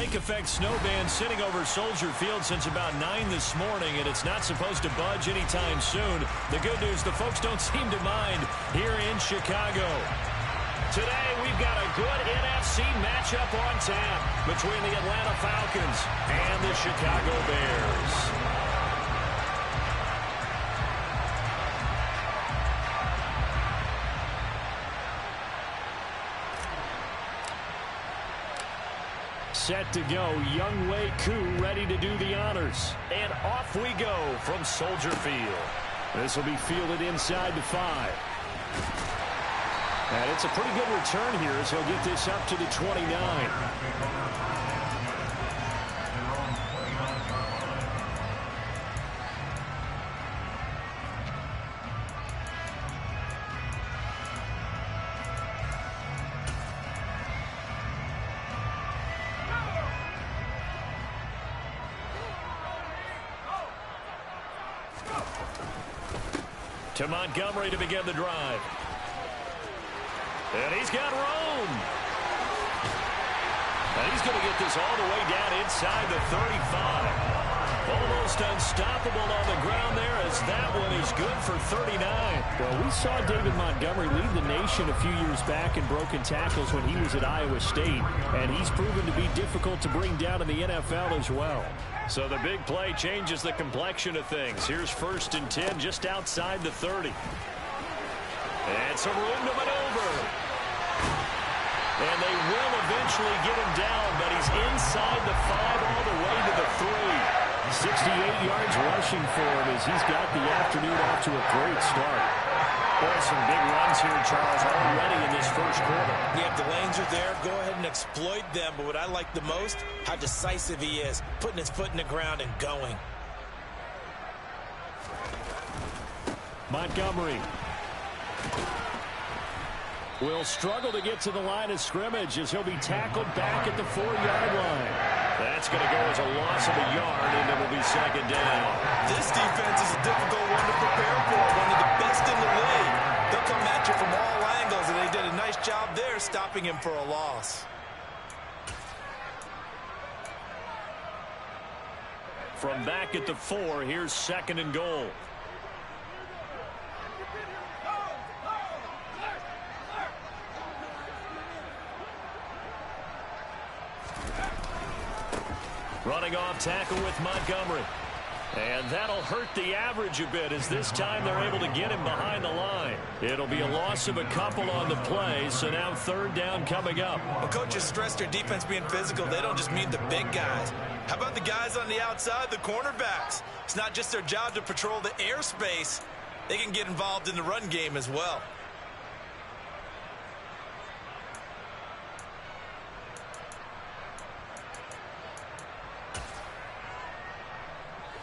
lake effect snow band sitting over Soldier Field since about 9 this morning, and it's not supposed to budge anytime soon. The good news, the folks don't seem to mind here in Chicago. Today, we've got a good NFC matchup on tap between the Atlanta Falcons and the Chicago Bears. Set to go, Young Wei Koo ready to do the honors. And off we go from Soldier Field. This will be fielded inside the 5. And it's a pretty good return here as he'll get this up to the 29. To Montgomery to begin the drive. And he's got room. And he's going to get this all the way down inside the 35. Almost unstoppable on the ground there as that one is good for 39. Well, we saw David Montgomery lead the nation a few years back in broken tackles when he was at Iowa State. And he's proven to be difficult to bring down in the NFL as well. So the big play changes the complexion of things. Here's 1st and 10 just outside the 30. And some room to maneuver. And they will eventually get him down, but he's inside the 5 all the way to the 3. 68 yards rushing for him as he's got the afternoon off to a great start. Boy, some big runs here, Charles, already in this first quarter. Yeah, if the lanes are there, go ahead and exploit them. But what I like the most, how decisive he is, putting his foot in the ground and going. Montgomery will struggle to get to the line of scrimmage as he'll be tackled back at the 4-yard line. That's going to go as a loss of a yard, and it will be 2nd down. This defense is a difficult one to prepare for, one of the best in the league. They'll come at you from all angles, and they did a nice job there stopping him for a loss. From back at the 4, here's 2nd and goal. Running off tackle with Montgomery. And that'll hurt the average a bit as this time they're able to get him behind the line. It'll be a loss of a couple on the play, so now 3rd down coming up. Well, coaches stress their defense being physical. They don't just mean the big guys. How about the guys on the outside, the cornerbacks? It's not just their job to patrol the airspace. They can get involved in the run game as well.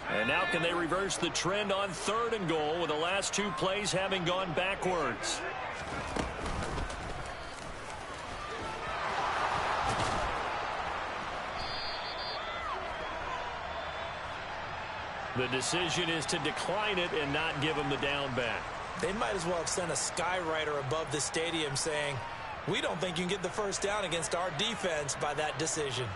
And now can they reverse the trend on 3rd and goal with the last 2 plays having gone backwards? The decision is to decline it and not give him the down back. They might as well have sent a skywriter above the stadium saying, we don't think you can get the 1st down against our defense by that decision.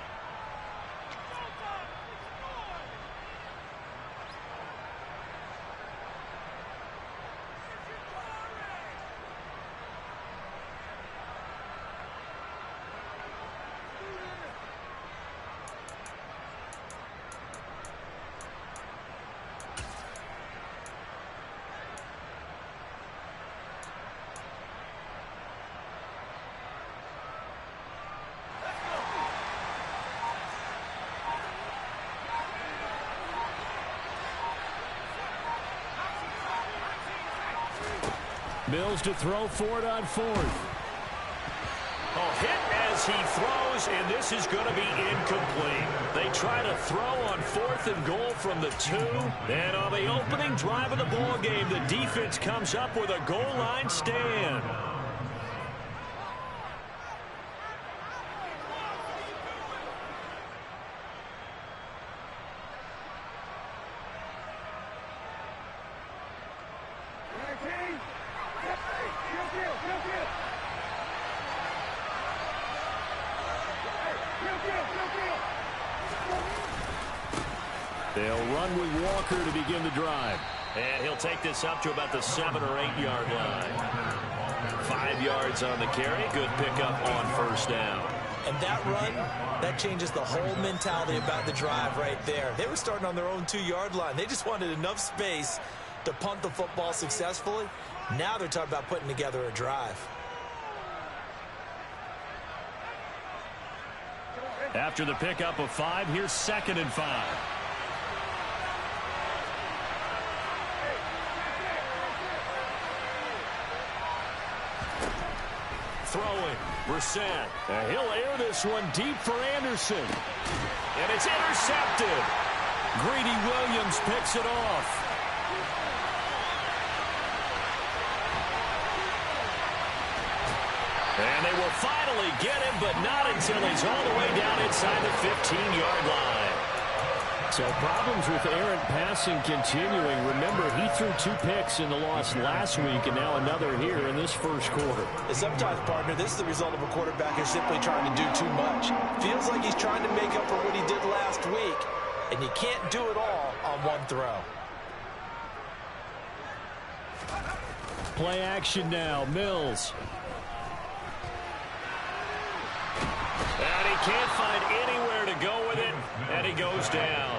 Mills to throw for it on 4th. Oh, hit as he throws, and this is going to be incomplete. They try to throw on 4th and goal from the 2. And on the opening drive of the ball game, the defense comes up with a goal line stand. They'll run with Walker to begin the drive. And he'll take this up to about the 7 or 8 yard line. 5 yards on the carry. Good pickup on first down. And that run, that changes the whole mentality about the drive right there. They were starting on their own 2-yard line. They just wanted enough space to punt the football successfully. Now they're talking about putting together a drive. After the pickup of 5, here's 2nd and 5. Throwing, Brissett. He'll air this one deep for Anderson. And it's intercepted. Greedy Williams picks it off. And they will finally get him, but not until he's all the way down inside the 15-yard line. So problems with errant passing continuing. Remember, he threw 2 picks in the loss last week, and now another here in this first quarter. And sometimes, partner, this is the result of a quarterback who's simply trying to do too much. Feels like he's trying to make up for what he did last week, and you can't do it all on one throw. Play action now, Mills. And he can't find anywhere to go with it, and he goes down.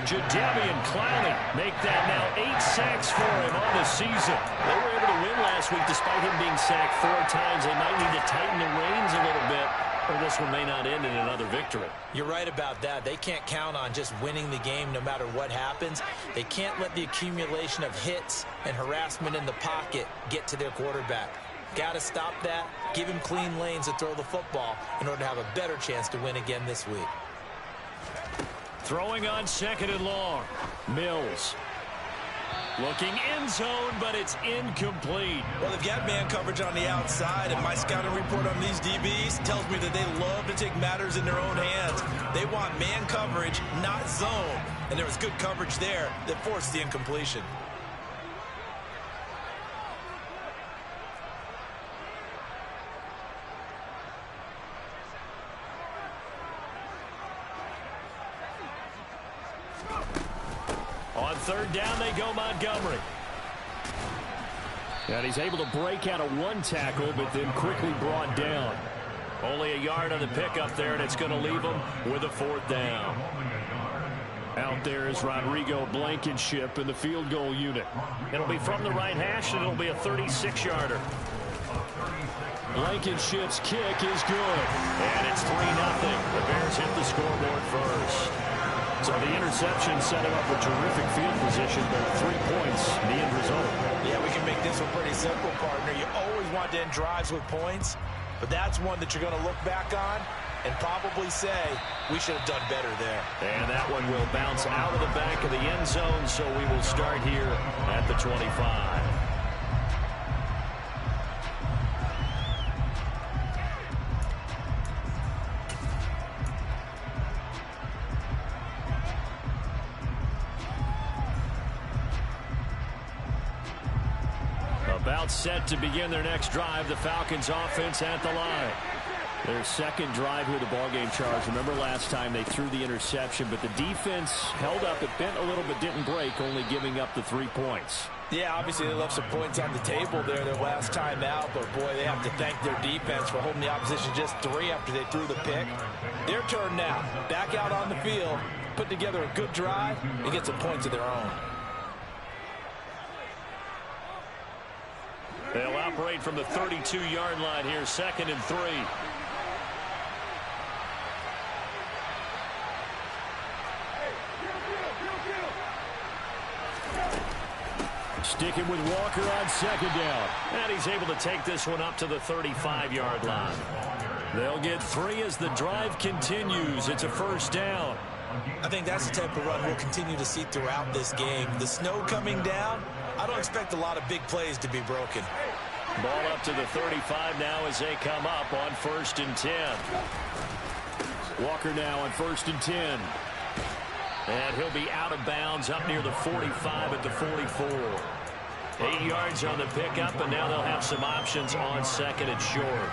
Jadeveon Clowney make that now 8 sacks for him on the season. They were able to win last week despite him being sacked 4 times. They might need to tighten the reins a little bit, or this one may not end in another victory. You're right about that. They can't count on just winning the game no matter what happens. They can't let the accumulation of hits and harassment in the pocket get to their quarterback. Got to stop that, give him clean lanes to throw the football in order to have a better chance to win again this week. Throwing on 2nd and long. Mills. Looking end zone, but it's incomplete. Well, they've got man coverage on the outside, and my scouting report on these DBs tells me that they love to take matters in their own hands. They want man coverage, not zone. And there was good coverage there that forced the incompletion. On 3rd down, they go Montgomery. And he's able to break out of 1 tackle, but then quickly brought down. Only a yard on the pickup there, and it's going to leave him with a 4th down. Out there is Rodrigo Blankenship in the field goal unit. It'll be from the right hash, and it'll be a 36-yarder. Blankenship's kick is good. And it's 3-0. The Bears hit the scoreboard first. So the interception set him up with terrific field position, but 3 points, the end result. Yeah, we can make this one pretty simple, partner. You always want to end drives with points, but that's one that you're going to look back on and probably say, we should have done better there. And that one will bounce out of the back of the end zone, so we will start here at the 25. About set to begin their next drive. The Falcons offense at the line. Their 2nd drive with the ballgame, Charles. Remember last time they threw the interception, but the defense held up. It bent a little but didn't break, only giving up the 3 points. Yeah, obviously they left some points on the table there their last time out, but boy, they have to thank their defense for holding the opposition just 3 after they threw the pick. Their turn now. Back out on the field, put together a good drive, and get some points of their own. They'll operate from the 32-yard line here, 2nd and 3. Sticking with Walker on 2nd down. And he's able to take this one up to the 35-yard line. They'll get 3 as the drive continues. It's a 1st down. I think that's the type of run we'll continue to see throughout this game. The snow coming down, I don't expect a lot of big plays to be broken. Ball up to the 35 now as they come up on 1st and 10. Walker now on 1st and 10. And he'll be out of bounds up near the 45 at the 44. 8 yards on the pickup, and now they'll have some options on 2nd and short.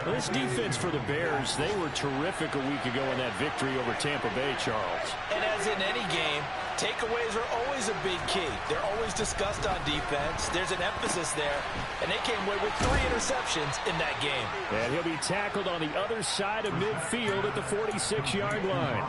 This defense for the Bears, they were terrific a week ago in that victory over Tampa Bay, Charles. And as in any game, takeaways are always a big key. They're always discussed on defense. There's an emphasis there, and they came away with 3 interceptions in that game. And he'll be tackled on the other side of midfield at the 46-yard line.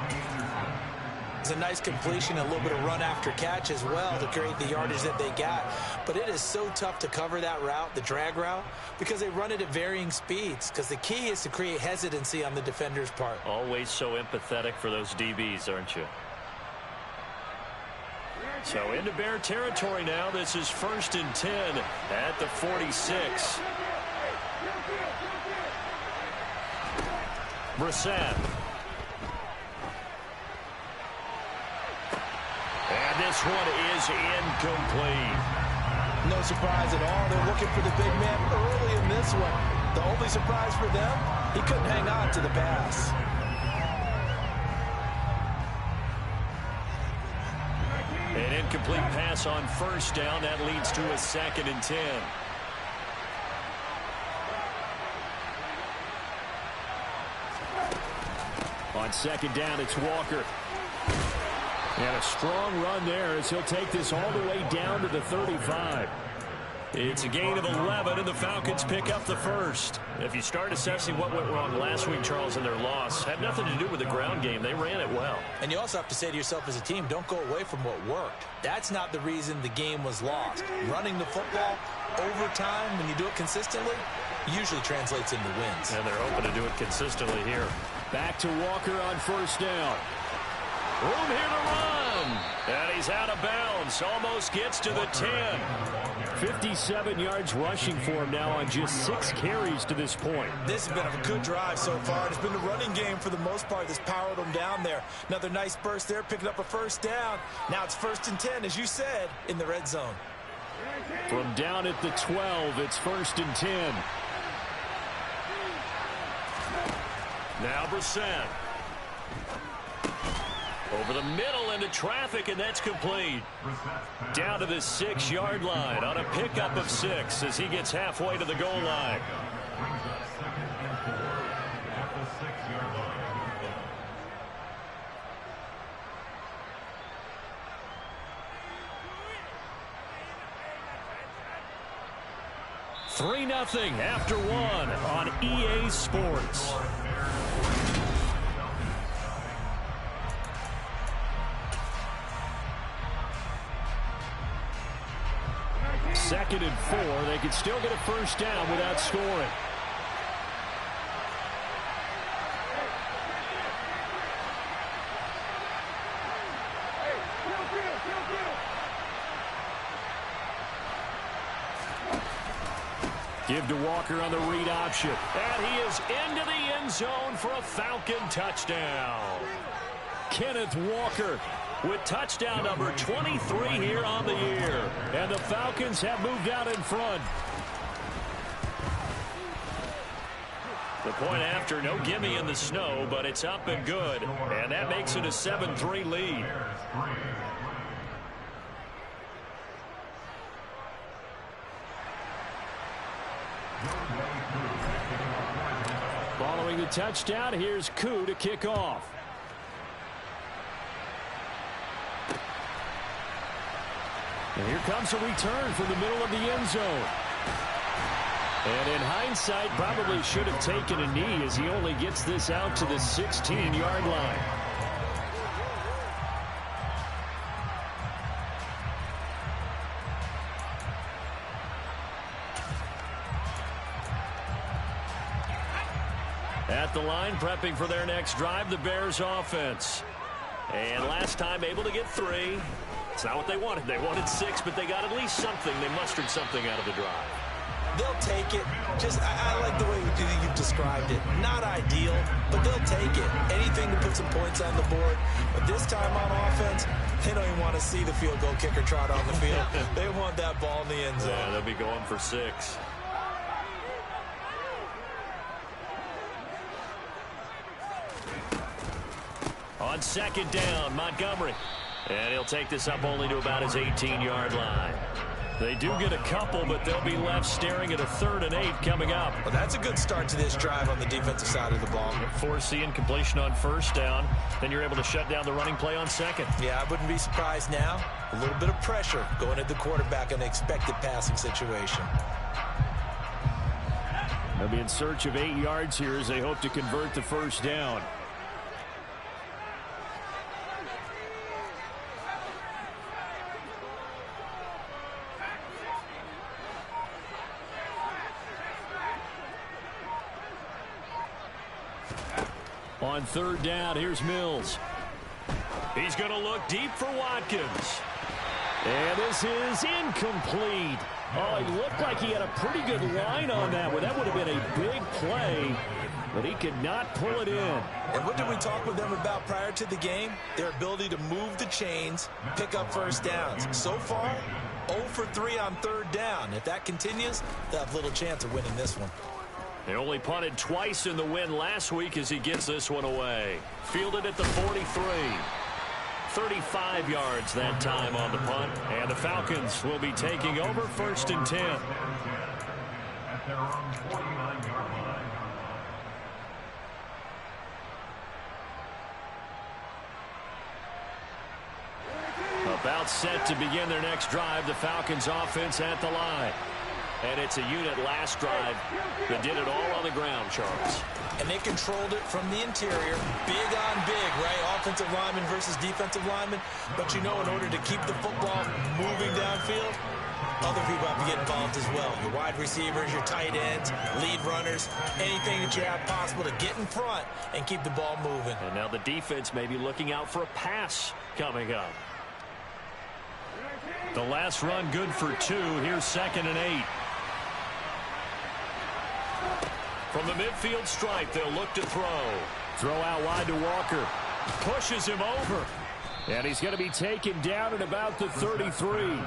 It's a nice completion, a little bit of run after catch as well to create the yardage that they got. But it is so tough to cover that route, the drag route, because they run it at varying speeds. Because the key is to create hesitancy on the defender's part. Always so empathetic for those DBs, aren't you? So into Bear territory now. This is 1st and 10 at the 46. Brissett. And this one is incomplete. No surprise at all. They're looking for the big man early in this one. The only surprise for them, he couldn't hang on to the pass. An incomplete pass on 1st down. That leads to a 2nd and 10. On 2nd down, it's Walker. And a strong run there as he'll take this all the way down to the 35. It's a gain of 11, and the Falcons pick up the 1st. If you start assessing what went wrong last week, Charles, in their loss, had nothing to do with the ground game. They ran it well. And you also have to say to yourself as a team, don't go away from what worked. That's not the reason the game was lost. Running the football over time, when you do it consistently, usually translates into wins. And they're hoping to do it consistently here. Back to Walker on 1st down. Room here to run. And he's out of bounds. Almost gets to the 10. 57 yards rushing for him now on just 6 carries to this point. This has been a good drive so far. It's been the running game for the most part that's powered them down there. Another nice burst there, picking up a 1st down. Now it's 1st and 10, as you said, in the red zone. From down at the 12, it's 1st and 10. Now Brissett. Over the middle into traffic, and that's complete. Down to the 6-yard line on a pickup of 6 as he gets halfway to the goal line. Three 3-0 after 1 on EA Sports. 2nd and 4. They could still get a 1st down without scoring. Give to Walker on the read option. And he is into the end zone for a Falcon touchdown. Kenneth Walker with touchdown number 23 here on the year. And the Falcons have moved out in front. The point after, no gimme in the snow, but it's up and good. And that makes it a 7-3 lead. Following the touchdown, here's Koo to kick off. And here comes a return from the middle of the end zone. And in hindsight, probably should have taken a knee as he only gets this out to the 16-yard line. At the line, prepping for their next drive, the Bears offense. And last time able to get 3. It's not what they wanted. They wanted 6, but they got at least something. They mustered something out of the drive. They'll take it. I like the way you've described it. Not ideal, but they'll take it. Anything to put some points on the board. But this time on offense, they don't even want to see the field goal kicker trot on the field. They want that ball in the end zone. Yeah, they'll be going for 6. On 2nd down, Montgomery. And he'll take this up only to about his 18-yard line. They do get a couple, but they'll be left staring at a 3rd and 8 coming up. Well, that's a good start to this drive on the defensive side of the ball. Force the incompletion on 1st down. Then you're able to shut down the running play on 2nd. Yeah, I wouldn't be surprised now. A little bit of pressure going at the quarterback in an expected passing situation. They'll be in search of 8 yards here as they hope to convert the 1st down. On 3rd down, here's Mills. He's going to look deep for Watkins. And this is incomplete. Oh, it looked like he had a pretty good line on that one. That would have been a big play, but he could not pull it in. And what did we talk with them about prior to the game? Their ability to move the chains, pick up 1st downs. So far, 0 for 3 on 3rd down. If that continues, they'll have little chance of winning this one. They only punted twice in the win last week as he gets this one away. Fielded at the 43. 35 yards that time on the punt. And the Falcons will be taking over 1st and 10. About set to begin their next drive. The Falcons offense at the line. And it's a unit last drive that did it all on the ground, Charles. And they controlled it from the interior. Big on big, right? Offensive lineman versus defensive lineman. But you know, in order to keep the football moving downfield, other people have to get involved as well. Your wide receivers, your tight ends, lead runners, anything that you have possible to get in front and keep the ball moving. And now the defense may be looking out for a pass coming up. The last run good for 2. Here's 2nd and 8. From the midfield stripe, they'll look to throw. Throw out wide to Walker. Pushes him over. And he's going to be taken down at about the 33.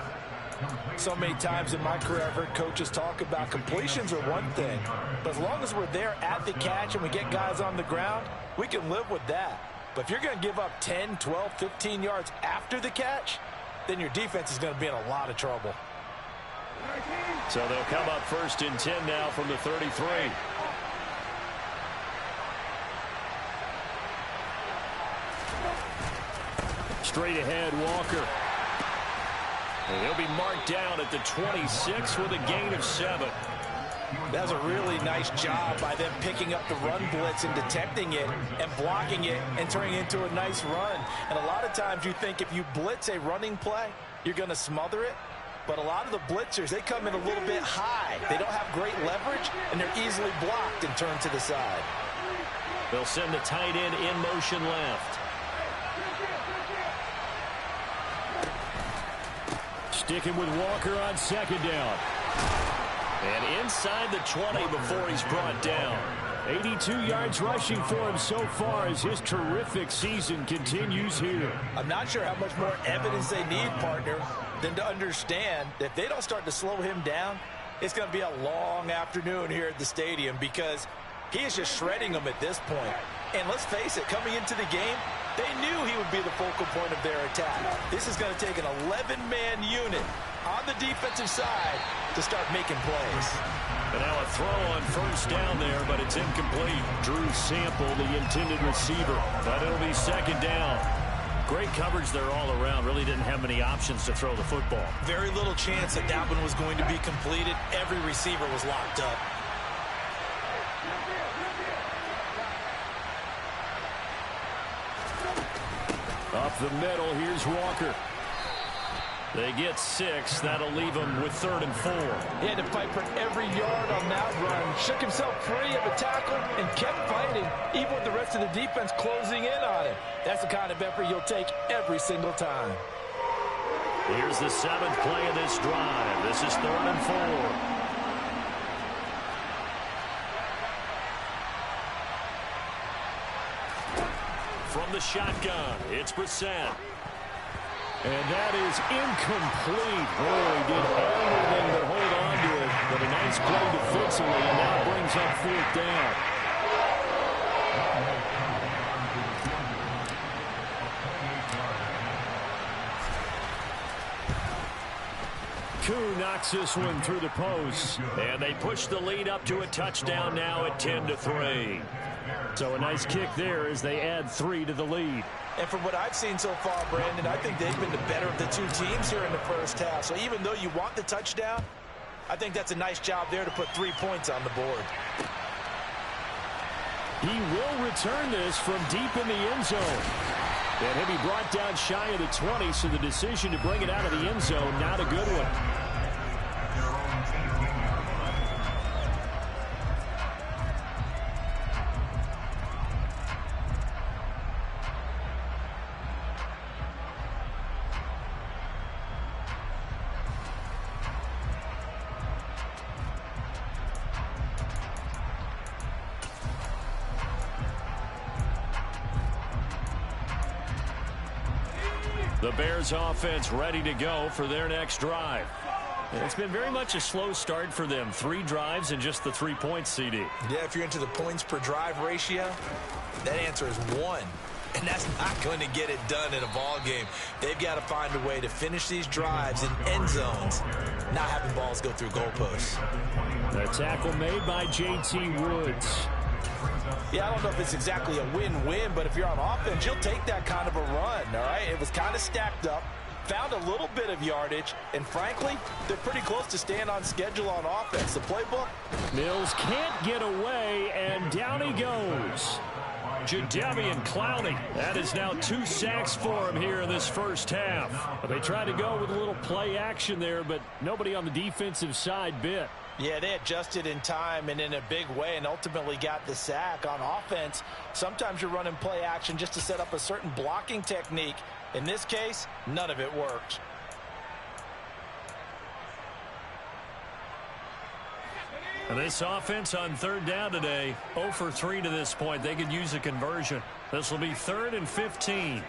So many times in my career, I've heard coaches talk about completions are one thing. But as long as we're there at the catch and we get guys on the ground, we can live with that. But if you're going to give up 10, 12, 15 yards after the catch, then your defense is going to be in a lot of trouble. So they'll come up 1st and 10 now from the 33. Straight ahead, Walker. And he'll be marked down at the 26 with a gain of 7. That was a really nice job by them picking up the run blitz and detecting it and blocking it and turning it into a nice run. And a lot of times you think if you blitz a running play, you're going to smother it. But a lot of the blitzers, they come in a little bit high. They don't have great leverage, and they're easily blocked and turned to the side. They'll send the tight end in motion left. Sticking with Walker on 2nd down. And inside the 20 before he's brought down. 82 yards rushing for him so far as his terrific season continues here. I'm not sure how much more evidence they need, partner, than to understand that if they don't start to slow him down, it's going to be a long afternoon here at the stadium because he is just shredding them at this point. And let's face it, coming into the game, they knew he would be the focal point of their attack. This is going to take an 11-man unit on the defensive side to start making plays. And now a throw on 1st down there, but it's incomplete. Drew Sample, the intended receiver. But it'll be 2nd down. Great coverage there all around. Really didn't have many options to throw the football. Very little chance that that one was going to be completed. Every receiver was locked up. Up the middle, here's Walker. They get 6. That'll leave them with 3rd and 4. He had to fight for every yard on that run. Shook himself free of a tackle and kept fighting, even with the rest of the defense closing in on him. That's the kind of effort you'll take every single time. Here's the 7th play of this drive. This is 3rd and 4. From the shotgun, it's Brissett. And that is incomplete. Oh, he did everything but hold on to it. But a nice play defensively, and now brings up 4th down. Koo knocks this one through the post. And they push the lead up to a touchdown now at 10-3. So a nice kick there as they add 3 to the lead. And from what I've seen so far, Brandon, I think they've been the better of the two teams here in the first half. So even though you want the touchdown, I think that's a nice job there to put 3 points on the board. He will return this from deep in the end zone. And he'll be brought down shy of the 20, so the decision to bring it out of the end zone, not a good one. The Bears offense ready to go for their next drive. It's been very much a slow start for them. 3 drives and just the 3 points, CD. Yeah, if you're into the points per drive ratio, that answer is 1. And that's not going to get it done in a ball game. They've got to find a way to finish these drives in end zones, not having balls go through goalposts. The tackle made by J.T. Woods. Yeah, I don't know if it's exactly a win-win, but if you're on offense, you'll take that kind of a run, all right? It was kind of stacked up, found a little bit of yardage, and frankly, they're pretty close to staying on schedule on offense. The playbook? Mills can't get away, and down he goes. Jadeveon Clowney. That is now 2 sacks for him here in this first half. They tried to go with a little play action there, but nobody on the defensive side bit. Yeah, they adjusted in time and in a big way and ultimately got the sack. On offense, sometimes you're running play action just to set up a certain blocking technique. In this case, none of it worked. And this offense on 3rd down today, 0 for 3 to this point. They could use a conversion. This will be 3rd and 15.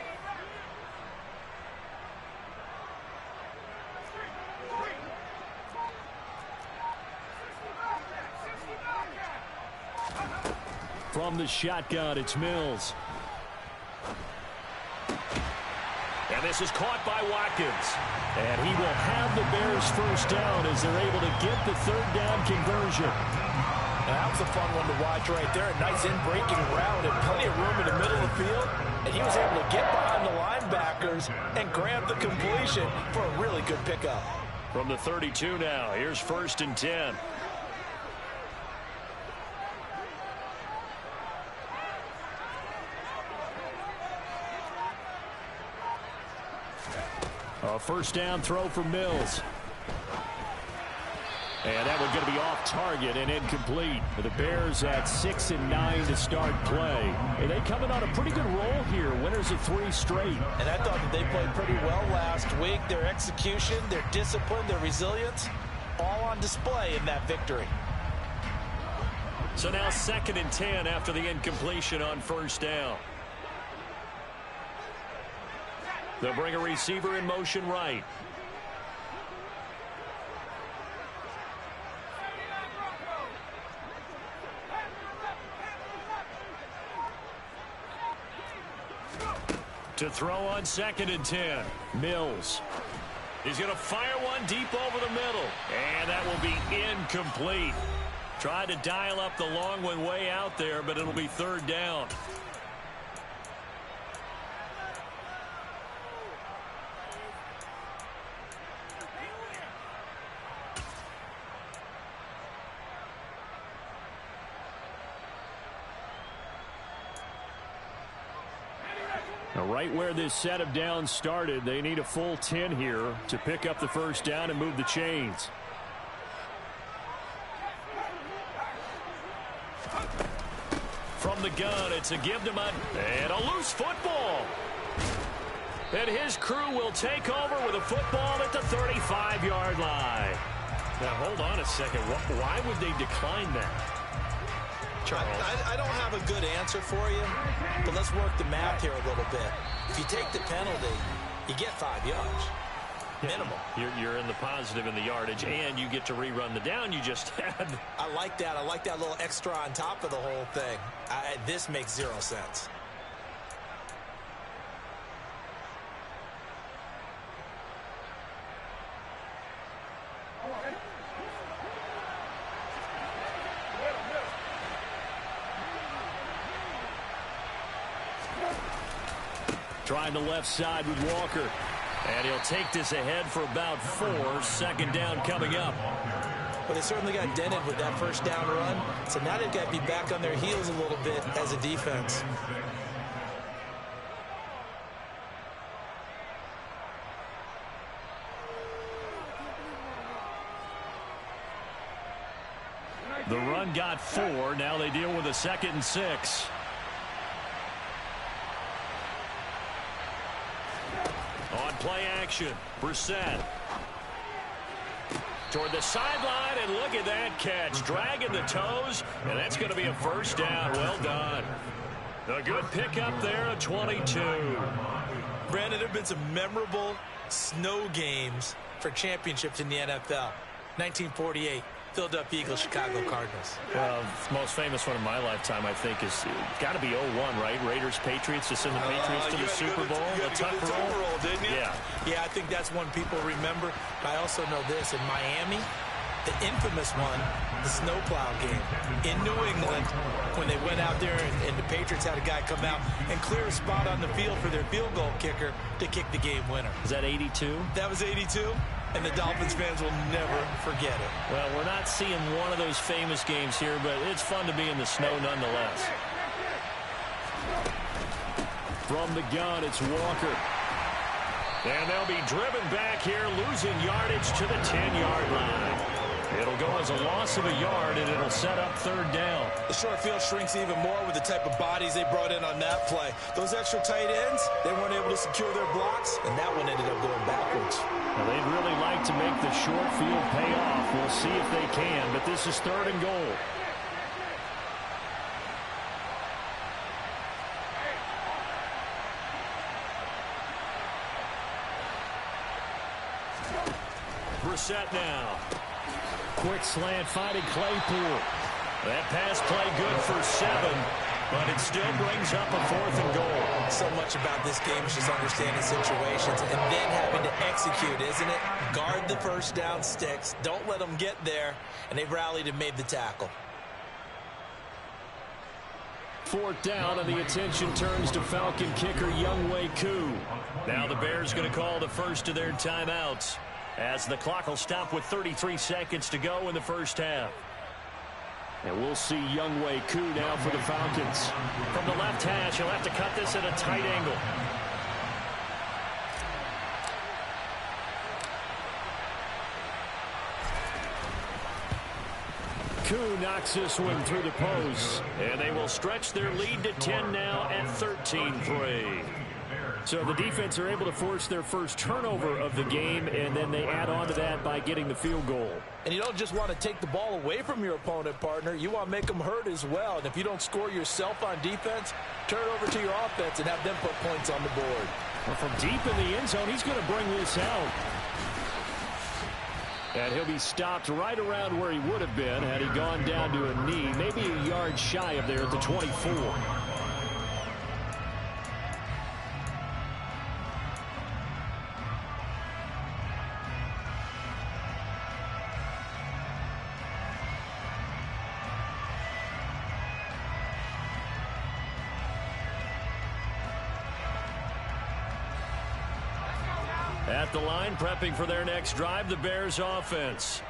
From the shotgun, it's Mills. And this is caught by Watkins. And he will have the Bears first down as they're able to get the 3rd down conversion. That was a fun one to watch right there. A nice in-breaking route and plenty of room in the middle of the field. And he was able to get behind the linebackers and grab the completion for a really good pickup. From the 32 now, here's 1st and 10. A first down throw for Mills. And that one's going to be off target and incomplete. The Bears at 6 and 9 to start play. And they coming on a pretty good roll here. Winners of 3 straight. And I thought that they played pretty well last week. Their execution, their discipline, their resilience, all on display in that victory. So now 2nd and 10 after the incompletion on 1st down. They'll bring a receiver in motion right. To throw on 2nd and 10. Mills. He's going to fire one deep over the middle. And that will be incomplete. Tried to dial up the long one way out there, but it'll be 3rd down. Now, right where this set of downs started, they need a full 10 here to pick up the first down and move the chains. From the gun, it's a give to Madden. And a loose football. And his crew will take over with a football at the 35-yard line. Now, hold on a second. Why would they decline that? Charles, I don't have a good answer for you, but let's work the math here a little bit. If you take the penalty, you get 5 yards. Minimum. You're in the positive in the yardage, and you get to rerun the down you just had. I like that. I like that little extra on top of the whole thing. This makes 0 sense. Trying the left side with Walker. And he'll take this ahead for about 4. 2nd down coming up. Well, they certainly got dented with that first down run. So now they've got to be back on their heels a little bit as a defense. The run got 4. Now they deal with a 2nd and 6. On play action, Brissett. Toward the sideline, and look at that catch. Dragging the toes, and that's going to be a 1st down. Well done. A good pickup there at 22. Brandon, there have been some memorable snow games for championships in the NFL. 1948. Philadelphia Eagles, Chicago Cardinals. Well, the most famous one in my lifetime, I think, is got to be 01, right? Raiders, Patriots, to send the Patriots to the Super Bowl. The Tuck roll, didn't you? Yeah. Yeah, I think that's one people remember. I also know this. In Miami, the infamous one, the snowplow game. In New England, when they went out there and the Patriots had a guy come out and clear a spot on the field for their field goal kicker to kick the game winner. Is that 82? That was 82. And the Dolphins fans will never forget it. Well, we're not seeing one of those famous games here, but it's fun to be in the snow nonetheless. From the gun, it's Walker. And they'll be driven back here, losing yardage to the 10-yard line. It'll go as a loss of a yard, and it'll set up 3rd down. The short field shrinks even more with the type of bodies they brought in on that play. Those extra tight ends, they weren't able to secure their blocks, and that one ended up going backwards. Well, they'd really like to make the short field pay off. We'll see if they can, but this is 3rd and goal. Brissett now. Quick slant, finding Claypool. That pass play good for 7, but it still brings up a 4th and goal. So much about this game is just understanding situations and then having to execute, isn't it? Guard the first down sticks. Don't let them get there, and they've rallied and made the tackle. 4th down, and the attention turns to Falcon kicker Younghoe Koo. Now the Bears going to call the first of their timeouts, as the clock will stop with 33 seconds to go in the first half. And we'll see Younghoe Koo now for the Falcons. From the left hash, he'll have to cut this at a tight angle. Koo knocks this one through the post. And they will stretch their lead to 10 now at 13-3. So the defense are able to force their first turnover of the game, and then they add on to that by getting the field goal. And you don't just want to take the ball away from your opponent, partner. You want to make them hurt as well. And if you don't score yourself on defense, turn it over to your offense and have them put points on the board. Well, from deep in the end zone, he's going to bring this out. And he'll be stopped right around where he would have been had he gone down to a knee, maybe a yard shy of there at the 24. At the line, prepping for their next drive, the Bears offense.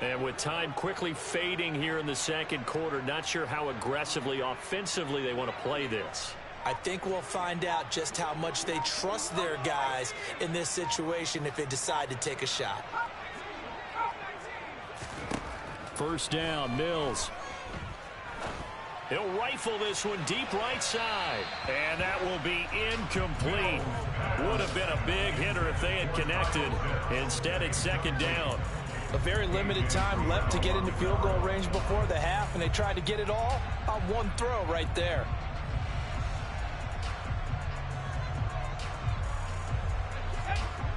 And with time quickly fading here in the second quarter, not sure how aggressively, offensively they want to play this. I think we'll find out just how much they trust their guys in this situation if they decide to take a shot. 1st down, Mills. He'll rifle this one deep right side. And that will be incomplete. Would have been a big hitter if they had connected. Instead, it's 2nd down. A very limited time left to get into field goal range before the half, and they tried to get it all on one throw right there.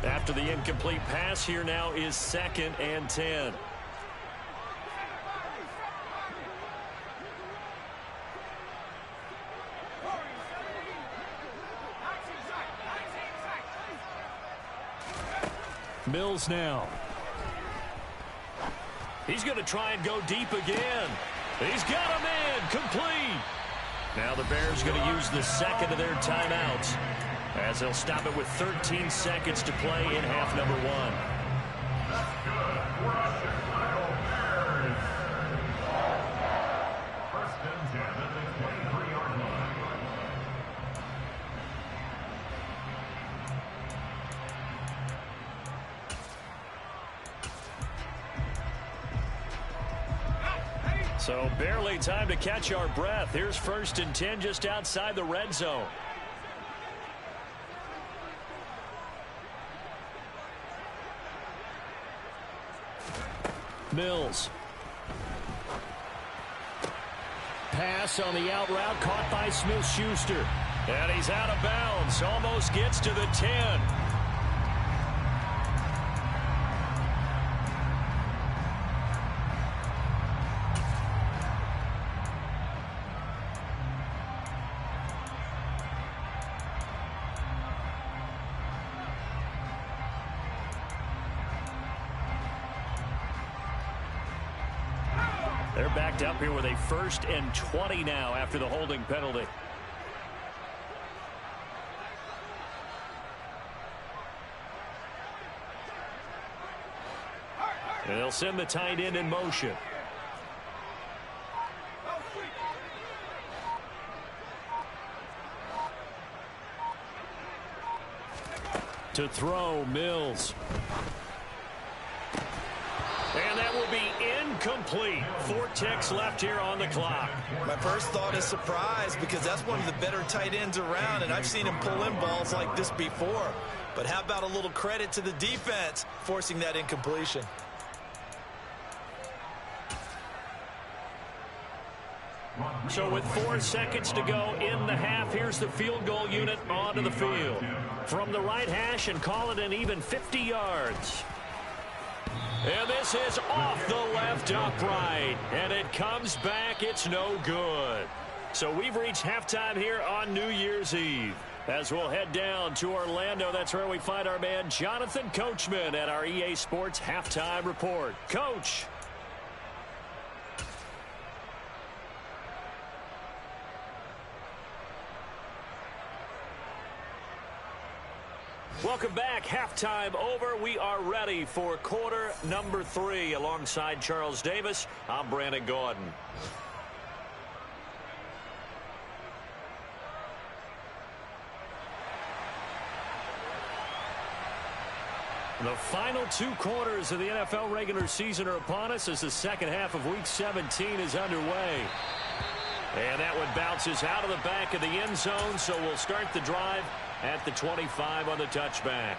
After the incomplete pass, here now is 2nd and 10. Mills now. He's going to try and go deep again. He's got a man complete. Now the Bears going to use the second of their timeouts. As they'll stop it with 13 seconds to play in half number one. So barely time to catch our breath. Here's 1st and 10 just outside the red zone. Mills. Pass on the out route caught by Smith-Schuster. And he's out of bounds. Almost gets to the 10. They're backed up here with a 1st and 20 now after the holding penalty. And they'll send the tight end in motion. To throw, Mills. And that will be incomplete. 4 ticks left here on the clock. My first thought is surprise because that's one of the better tight ends around, and I've seen him pull in balls like this before. But how about a little credit to the defense forcing that incompletion? So with 4 seconds to go in the half, here's the field goal unit onto the field. From the right hash and call it an even 50 yards. And this is off the left upright. And it comes back. It's no good. So we've reached halftime here on New Year's Eve. As we'll head down to Orlando, that's where we find our man Jonathan Coachman at our EA Sports Halftime Report. Coach. Welcome back. Halftime over. We are ready for quarter number 3. Alongside Charles Davis, I'm Brandon Gordon. The final 2 quarters of the NFL regular season are upon us as the second half of Week 17 is underway. And that one bounces out of the back of the end zone, so we'll start the drive at the 25 on the touchback.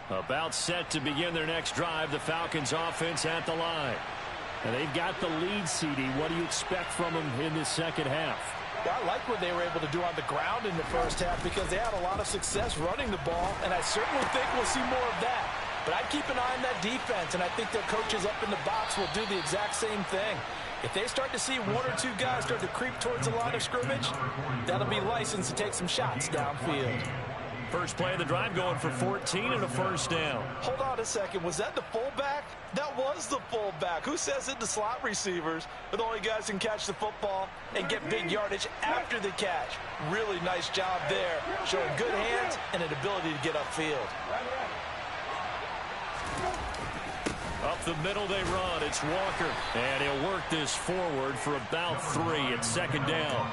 About set to begin their next drive, the Falcons offense at the line. And they've got the lead, CD. What do you expect from them in this second half? I like what they were able to do on the ground in the first half because they had a lot of success running the ball, and I certainly think we'll see more of that. But I'd keep an eye on that defense, and I think their coaches up in the box will do the exact same thing. If they start to see 1 or 2 guys start to creep towards the line of scrimmage, that'll be licensed to take some shots downfield. First play of the drive going for 14 and a first down. Hold on a second. Was that the fullback? That was the fullback. Who says it? The slot receivers are the only guys who can catch the football and get big yardage after the catch. Really nice job there, showing good hands and an ability to get upfield. Up the middle they run. It's Walker. And he'll work this forward for about 3 at second down.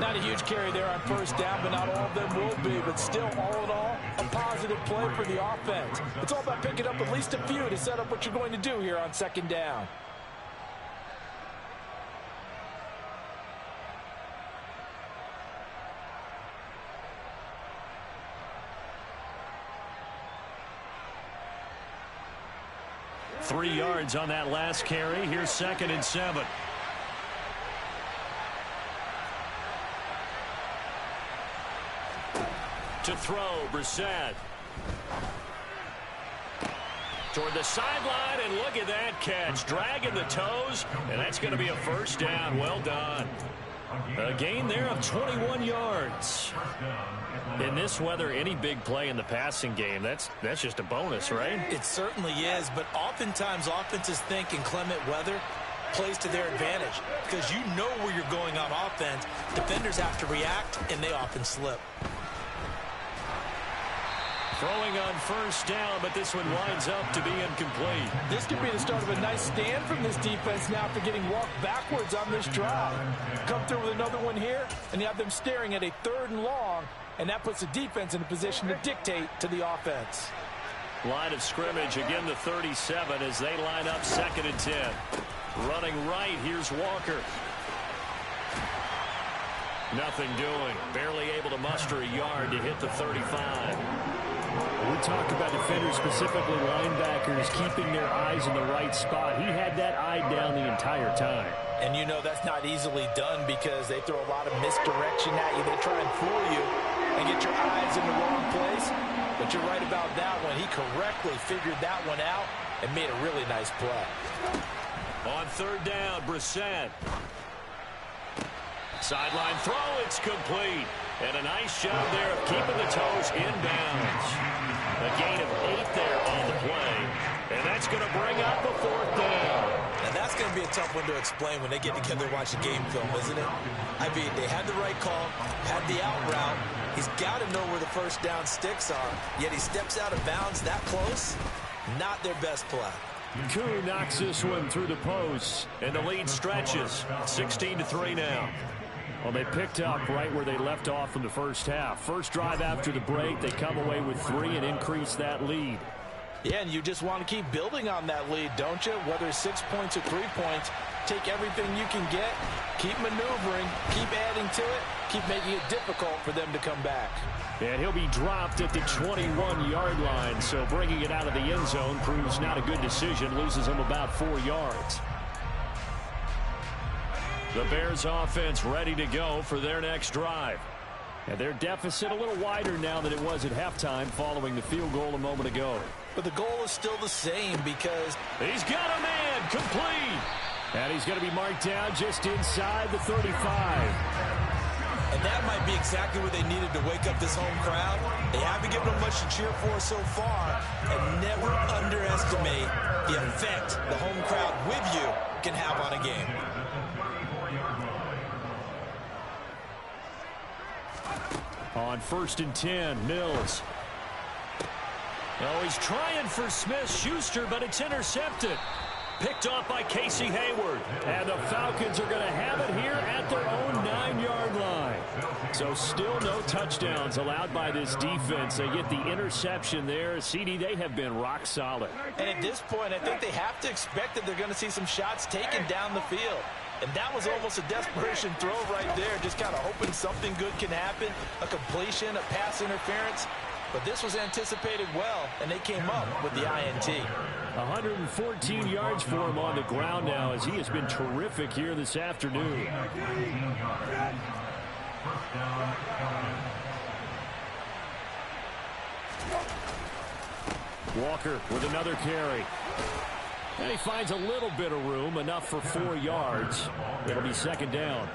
Not a huge carry there on first down, but not all of them will be. But still, all in all, a positive play for the offense. It's all about picking up at least a few to set up what you're going to do here on second down. Three yards on that last carry. Here's second and 7. To throw, Brissett. Toward the sideline, and look at that catch. Dragging the toes, and that's going to be a first down. Well done. A gain there of 21 yards. In this weather, any big play in the passing game, that's just a bonus, right? It certainly is, but oftentimes offenses think in clement weather plays to their advantage because you know where you're going on offense. Defenders have to react, and they often slip. Throwing on first down, but this one winds up to be incomplete. This could be the start of a nice stand from this defense now after getting walked backwards on this drive. Come through with another one here, and you have them staring at a 3rd and long, and that puts the defense in a position to dictate to the offense. Line of scrimmage, again the 37 as they line up 2nd and 10. Running right, here's Walker. Nothing doing. Barely able to muster a yard to hit the 35. We talk about defenders, specifically linebackers, keeping their eyes in the right spot. He had that eye down the entire time. And you know that's not easily done because they throw a lot of misdirection at you. They try and fool you and get your eyes in the wrong place. But you're right about that one. He correctly figured that one out and made a really nice play. On 3rd down, Brissett. Sideline throw, it's complete. And a nice job there of keeping the toes inbounds. A gain of 8 there on the play. And that's going to bring up a 4th down. And that's going to be a tough one to explain when they get together and watch a game film, isn't it? I mean, they had the right call, had the out route. He's got to know where the first down sticks are. Yet he steps out of bounds that close. Not their best play. Koo knocks this one through the post. And the lead stretches. 16-3 now. Well, they picked up right where they left off in the first half. First drive after the break, they come away with 3 and increase that lead. Yeah, and you just want to keep building on that lead, don't you? Whether it's 6 points or 3 points, take everything you can get, keep maneuvering, keep adding to it, keep making it difficult for them to come back. And he'll be dropped at the 21-yard line, so bringing it out of the end zone proves not a good decision, loses him about 4 yards. The Bears offense ready to go for their next drive. And their deficit a little wider now than it was at halftime following the field goal a moment ago. But the goal is still the same because he's got a man complete. And he's going to be marked down just inside the 35. And that might be exactly what they needed to wake up this home crowd. They haven't given them much to cheer for so far. And never underestimate the effect the home crowd with you can have on a game. On 1st and 10, Mills. Oh, he's trying for Smith-Schuster, but it's intercepted. Picked off by Casey Hayward. And the Falcons are going to have it here at their own 9-yard line. So still no touchdowns allowed by this defense. They get the interception there. CD, they have been rock solid. And at this point, I think they have to expect that they're going to see some shots taken down the field. And that was almost a desperation throw right there, just kind of hoping something good can happen, a completion, a pass interference. But this was anticipated well, and they came up with the INT. 114 yards for him on the ground now as he has been terrific here this afternoon. Walker with another carry. And he finds a little bit of room, enough for 4 yards. It'll be 2nd down.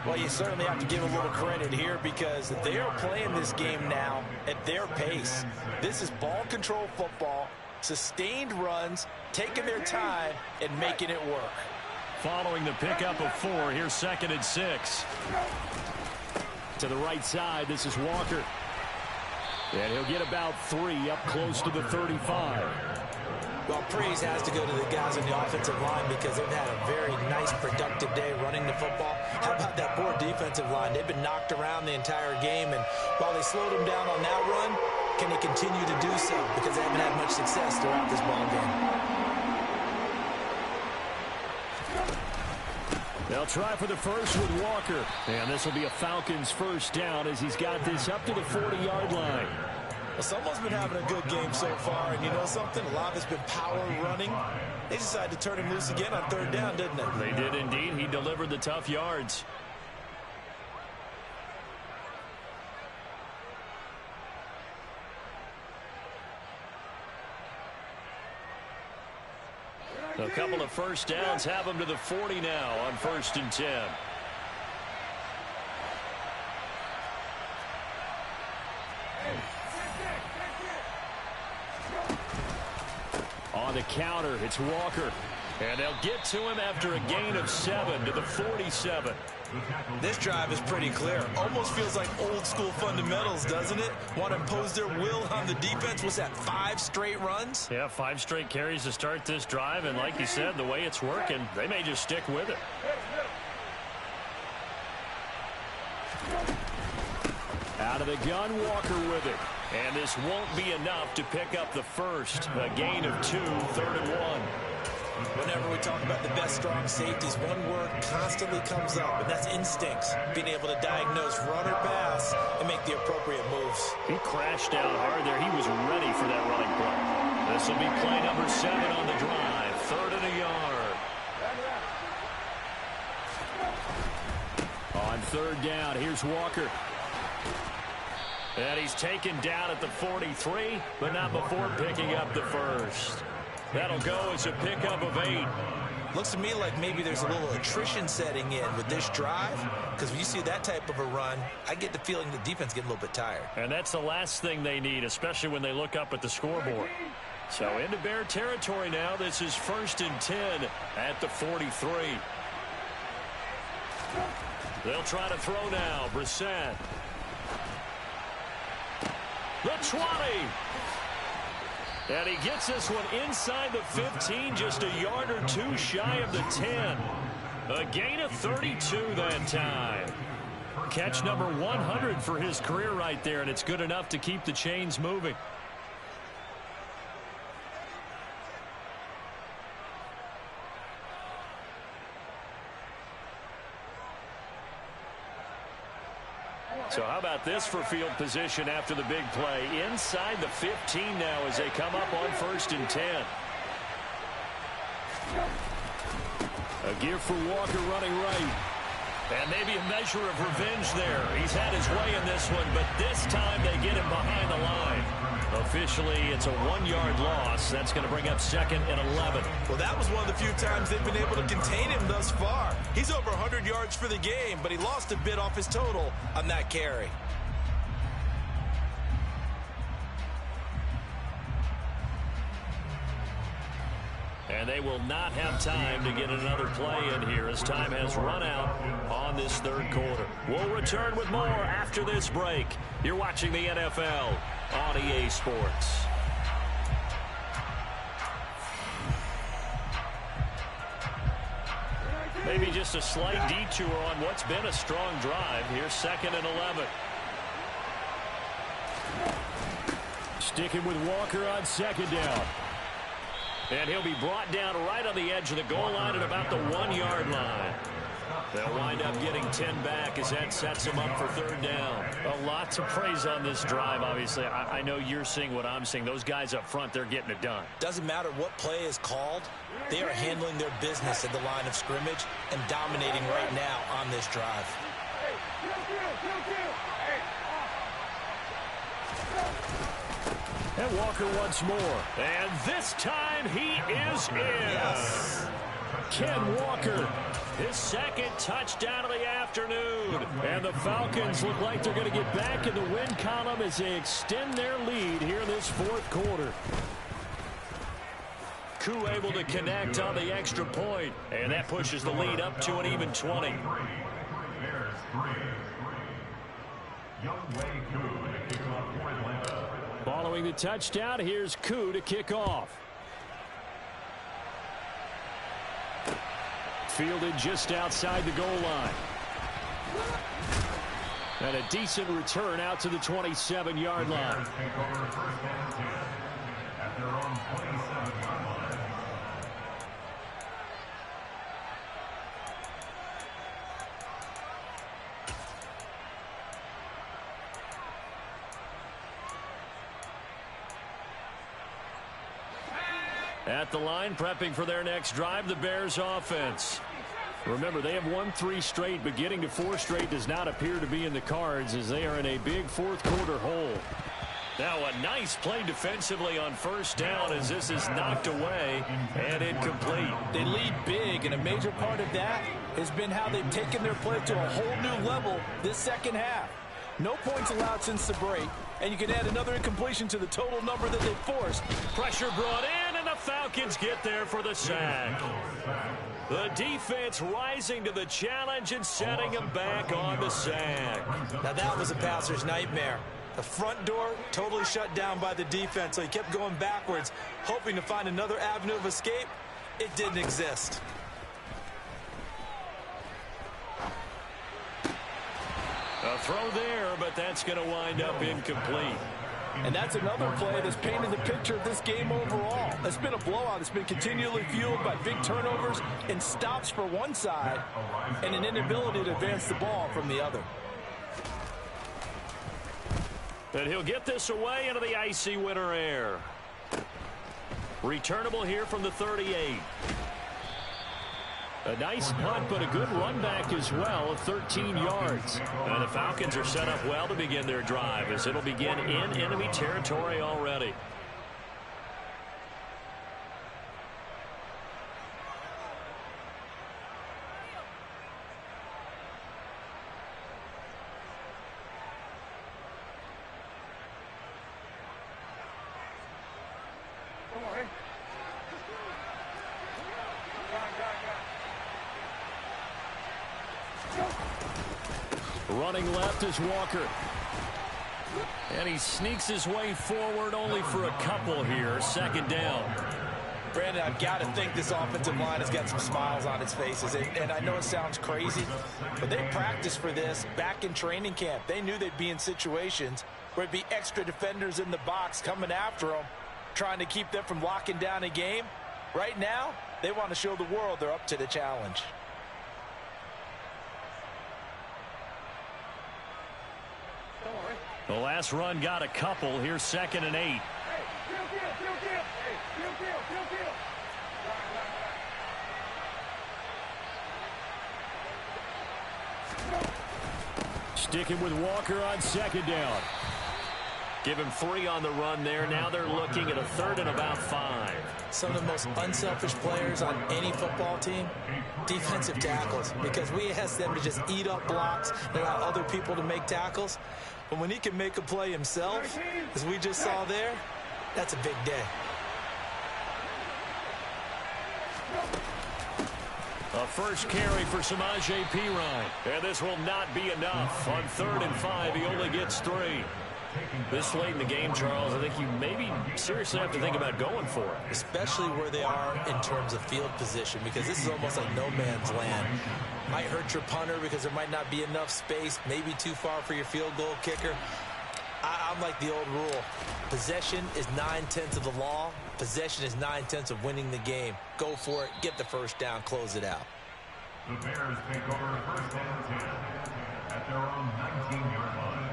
Well, you certainly have to give a little credit here because they are playing this game now at their pace. This is ball control football, sustained runs, taking their time, and making it work. Following the pickup of 4, here's 2nd and 6. To the right side, this is Walker. And he'll get about 3 up close to the 35. Well, praise has to go to the guys on the offensive line because they've had a very nice, productive day running the football. How about that poor defensive line? They've been knocked around the entire game, and while they slowed them down on that run, can they continue to do so? Because they haven't had much success throughout this ball game. They'll try for the first with Walker. And this will be a Falcons first down as he's got this up to the 40-yard line. Well, someone's been having a good game so far, and you know something? A lot of it's been power running. They decided to turn him loose again on 3rd down, didn't they? They did indeed. He delivered the tough yards. A couple of first downs have him to the 40 now on 1st and 10. counter. It's Walker. And they'll get to him after a gain of 7 to the 47. This drive is pretty clear. Almost feels like old school fundamentals, doesn't it? Want to impose their will on the defense. Was that 5 straight runs? Yeah, 5 straight carries to start this drive. And like you said, the way it's working, they may just stick with it. Out of the gun, Walker with it. And this won't be enough to pick up the first. A gain of 2, 3rd and 1. Whenever we talk about the best strong safeties, one word constantly comes up, and that's instincts. Being able to diagnose run or pass and make the appropriate moves. He crashed down hard there. He was ready for that running play. This will be play number 7 on the drive. 3rd and a yard. On 3rd down, here's Walker. And he's taken down at the 43, but not before picking up the first. That'll go as a pickup of 8. Looks to me like maybe there's a little attrition setting in with this drive, because when you see that type of a run, I get the feeling the defense getting a little bit tired. And that's the last thing they need, especially when they look up at the scoreboard. So into Bear territory now. This is 1st and 10 at the 43. They'll try to throw now. Brissett. The 20. And he gets this one inside the 15, just a yard or 2 shy of the 10. A gain of 32 that time. Catch number 100 for his career right there, and it's good enough to keep the chains moving. So how about this for field position after the big play? Inside the 15 now as they come up on 1st and 10. A give for Walker running right. And maybe a measure of revenge there. He's had his way in this one, but this time they get him behind the line. Officially, it's a 1-yard loss. That's going to bring up 2nd and 11. Well, that was one of the few times they've been able to contain him thus far. He's over 100 yards for the game, but he lost a bit off his total on that carry. And they will not have time to get another play in here as time has run out on this 3rd quarter. We'll return with more after this break. You're watching the NFL on EA Sports. Maybe just a slight detour on what's been a strong drive. Here's 2nd and 11. Sticking with Walker on 2nd down. And he'll be brought down right on the edge of the goal line at about the 1-yard line. They'll wind up getting 10 back as that sets them up for 3rd down. A lot to praise on this drive, obviously. I know you're seeing what I'm seeing. Those guys up front, they're getting it done. Doesn't matter what play is called. They are handling their business at the line of scrimmage and dominating right now on this drive. And Walker once more. And this time he is in. Yes. Ken Walker, his 2nd touchdown of the afternoon. And the Falcons look like they're going to get back in the win column as they extend their lead here in this 4th quarter. Koo able to connect on the extra point. And that pushes the lead up to an even 20. Following the touchdown, here's Koo to kick off. Fielded just outside the goal line. And a decent return out to the 27-yard line. At the line, prepping for their next drive, the Bears offense. Remember, they have won 3 straight, but getting to 4 straight does not appear to be in the cards as they are in a big 4th quarter hole. Now a nice play defensively on 1st down as this is knocked away and incomplete. They lead big, and a major part of that has been how they've taken their play to a whole new level this 2nd half. No points allowed since the break, and you can add another incompletion to the total number that they've forced. Pressure brought in, and the Falcons get there for the sack. The defense rising to the challenge and setting him back on the sack. Now that was a passer's nightmare. The front door totally shut down by the defense, so he kept going backwards, hoping to find another avenue of escape. It didn't exist. A throw there, but that's going to wind up incomplete. And that's another play that's painted the picture of this game overall. It's been a blowout. It's been continually fueled by big turnovers and stops for one side and an inability to advance the ball from the other. And he'll get this away into the icy winter air. Returnable here from the 38. A nice punt, but a good run back as well of 13 yards. And the Falcons are set up well to begin their drive as it'll begin in enemy territory already. Running left is Walker. And he sneaks his way forward only for a couple here. Second down. Brandon, I've got to think this offensive line has got some smiles on its faces. And I know it sounds crazy, but they practiced for this back in training camp. They knew they'd be in situations where it'd be extra defenders in the box coming after them, trying to keep them from locking down a game. Right now, they want to show the world they're up to the challenge. The last run got a couple. Here's 2nd and 8. Sticking with Walker on 2nd down. Give him 3 on the run there. Now they're looking at a 3rd and about 5. Some of the most unselfish players on any football team, defensive tackles, because we ask them to just eat up blocks and allow other people to make tackles. But when he can make a play himself, as we just saw there, that's a big day. A first carry for Samaje Perine. And this will not be enough. On 3rd and 5, he only gets 3. This late in the game, Charles, I think you maybe seriously have to think about going for it. Especially where they are in terms of field position, because this is almost like no man's land. Might hurt your punter because there might not be enough space, maybe too far for your field goal kicker. I'm like the old rule. Possession is 9/10 of the law. Possession is 9/10 of winning the game. Go for it, get the first down, close it out. The Bears take over 1st and 10 at their own 19-yard line.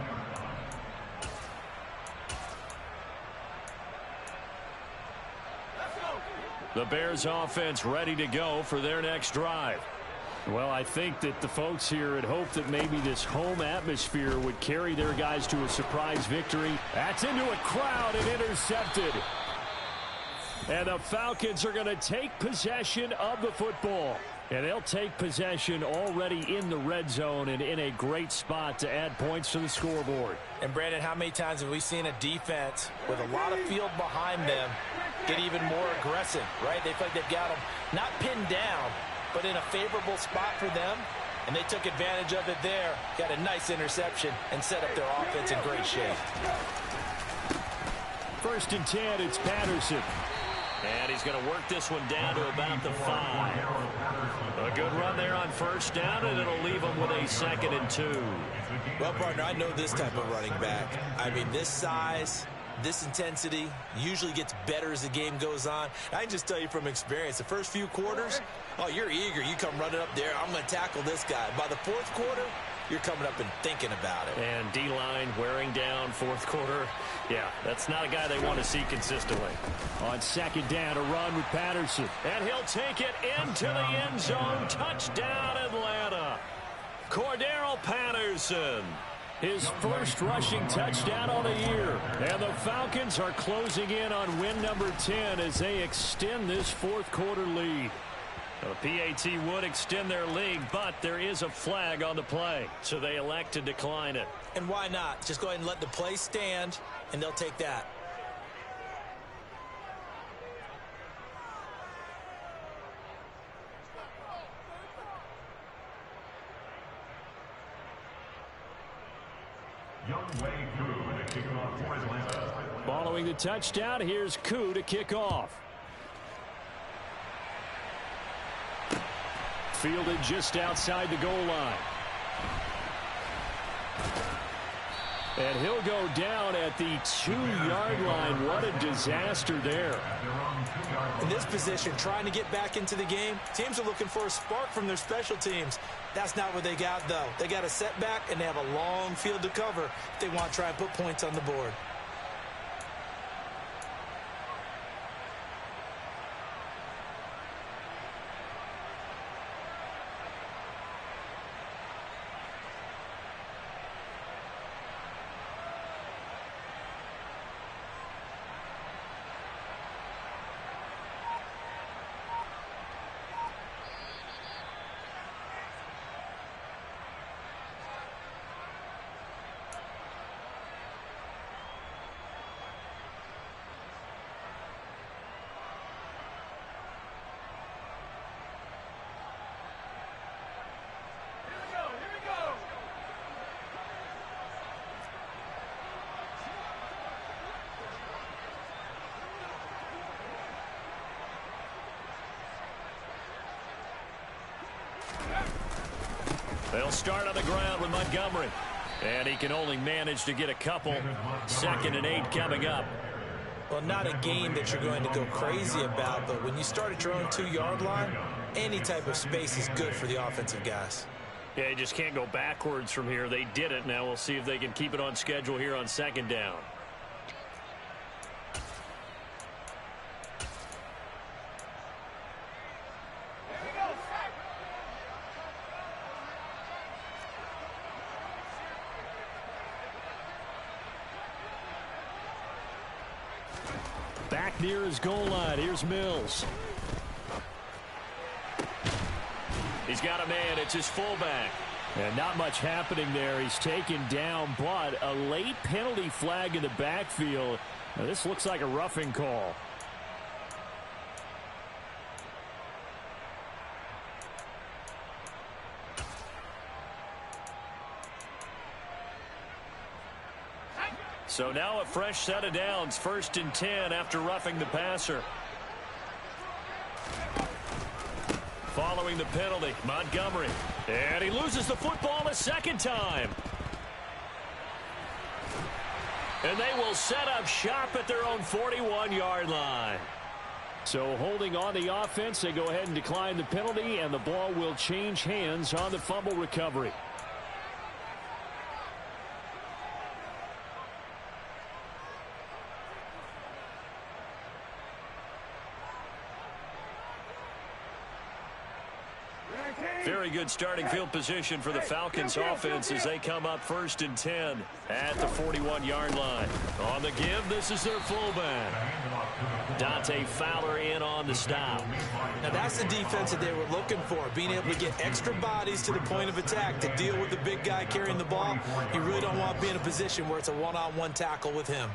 The Bears offense ready to go for their next drive. Well, I think that the folks here had hoped that maybe this home atmosphere would carry their guys to a surprise victory. That's into a crowd and intercepted. And the Falcons are going to take possession of the football. And they'll take possession already in the red zone and in a great spot to add points to the scoreboard. And, Brandon, how many times have we seen a defense with a lot of field behind them get even more aggressive, right? They feel like they've got them not pinned down, but in a favorable spot for them, and they took advantage of it there. Got a nice interception and set up their offense in great shape. 1st and 10, it's Patterson. And he's going to work this one down to about the 5. A good run there on 1st down, and it'll leave him with a 2nd and 2. Well, partner, I know this type of running back. I mean, this size, this intensity usually gets better as the game goes on. I can just tell you from experience, the first few quarters, oh, you're eager. You come running up there, I'm going to tackle this guy. By the 4th quarter, you're coming up and thinking about it. And D-line wearing down 4th quarter. Yeah, that's not a guy they want to see consistently. On 2nd down, a run with Patterson. And he'll take it into the end zone. Touchdown, Atlanta. Cordero Patterson. His first rushing touchdown on the year. And the Falcons are closing in on win number 10 as they extend this 4th quarter lead. The PAT would extend their lead, but there is a flag on the play, so they elect to decline it. And why not? Just go ahead and let the play stand, and they'll take that. Following the touchdown, here's Koo to kick off. Fielded just outside the goal line. And he'll go down at the 2-yard line. What a disaster there. In this position, trying to get back into the game, teams are looking for a spark from their special teams. That's not what they got, though. They got a setback, and they have a long field to cover if they want to try and put points on the board. They'll start on the ground with Montgomery. And he can only manage to get a couple. 2nd and 8 coming up. Well, not a game that you're going to go crazy about, but when you start at your own 2-yard line, any type of space is good for the offensive guys. Yeah, you just can't go backwards from here. They did it. Now we'll see if they can keep it on schedule here on 2nd down. Back near his goal line. Here's Mills. He's got a man. It's his fullback. And not much happening there. He's taken down, but a late penalty flag in the backfield. Now, this looks like a roughing call. So now a fresh set of downs. 1st and 10 after roughing the passer. Following the penalty, Montgomery. And he loses the football a 2nd time. And they will set up shop at their own 41-yard line. So holding on the offense, they go ahead and decline the penalty, and the ball will change hands on the fumble recovery. Very good starting field position for the Falcons offense as they come up 1st and 10 at the 41-yard line. On the give, this is their fullback. Dante Fowler in on the stop. Now that's the defense that they were looking for, being able to get extra bodies to the point of attack to deal with the big guy carrying the ball. You really don't want to be in a position where it's a one-on-one tackle with him.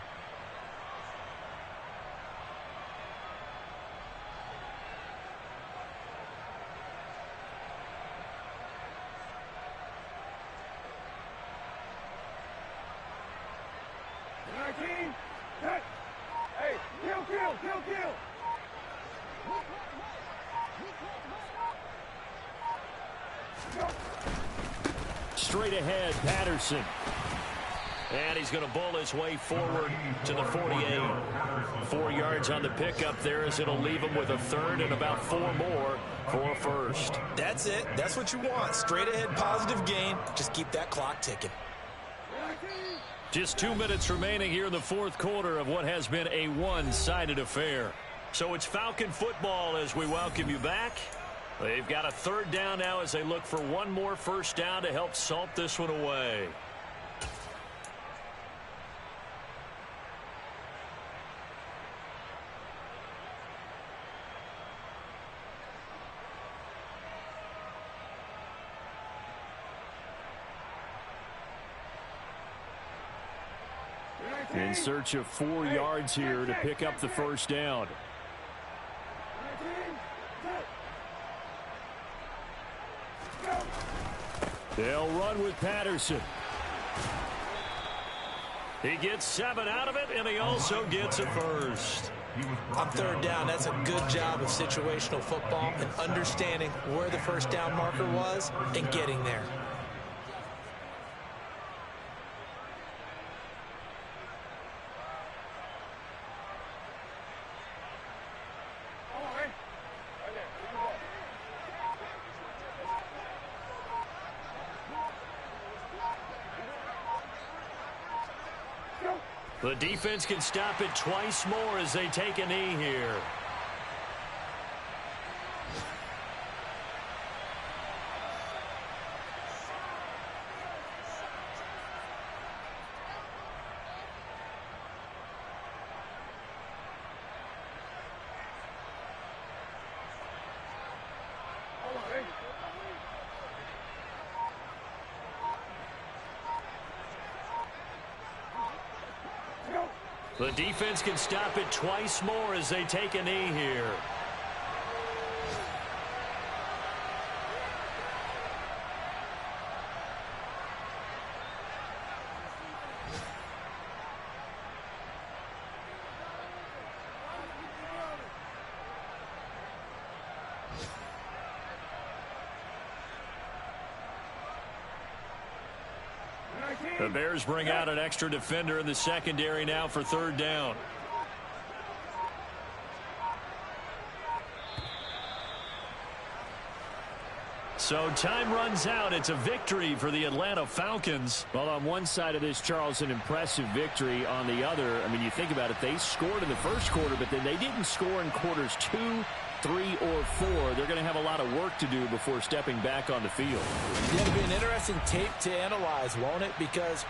Straight ahead, Patterson. And he's going to bowl his way forward to the 48. 4 yards on the pickup there as it'll leave him with a 3rd and about 4 more for a 1st. That's it. That's what you want. Straight ahead, positive gain. Just keep that clock ticking. Just 2 minutes remaining here in the 4th quarter of what has been a one-sided affair. So it's Falcon football as we welcome you back. They've got a 3rd down now as they look for one more 1st down to help salt this one away. In search of 4 yards here to pick up the 1st down. They'll run with Patterson. He gets 7 out of it, and he also gets a first. On third down, that's a good job of situational football and understanding where the first down marker was and getting there. The defense can stop it twice more as they take a knee here. The defense can stop it twice more as they take a knee here. The Bears bring out an extra defender in the secondary now for third down. So time runs out. It's a victory for the Atlanta Falcons. Well, on one side of this, Charles, an impressive victory. On the other, I mean, you think about it, they scored in the first quarter, but then they didn't score in quarters 2, 3, or 4. They're going to have a lot of work to do before stepping back on the field. It's going to be an interesting tape to analyze, won't it? Because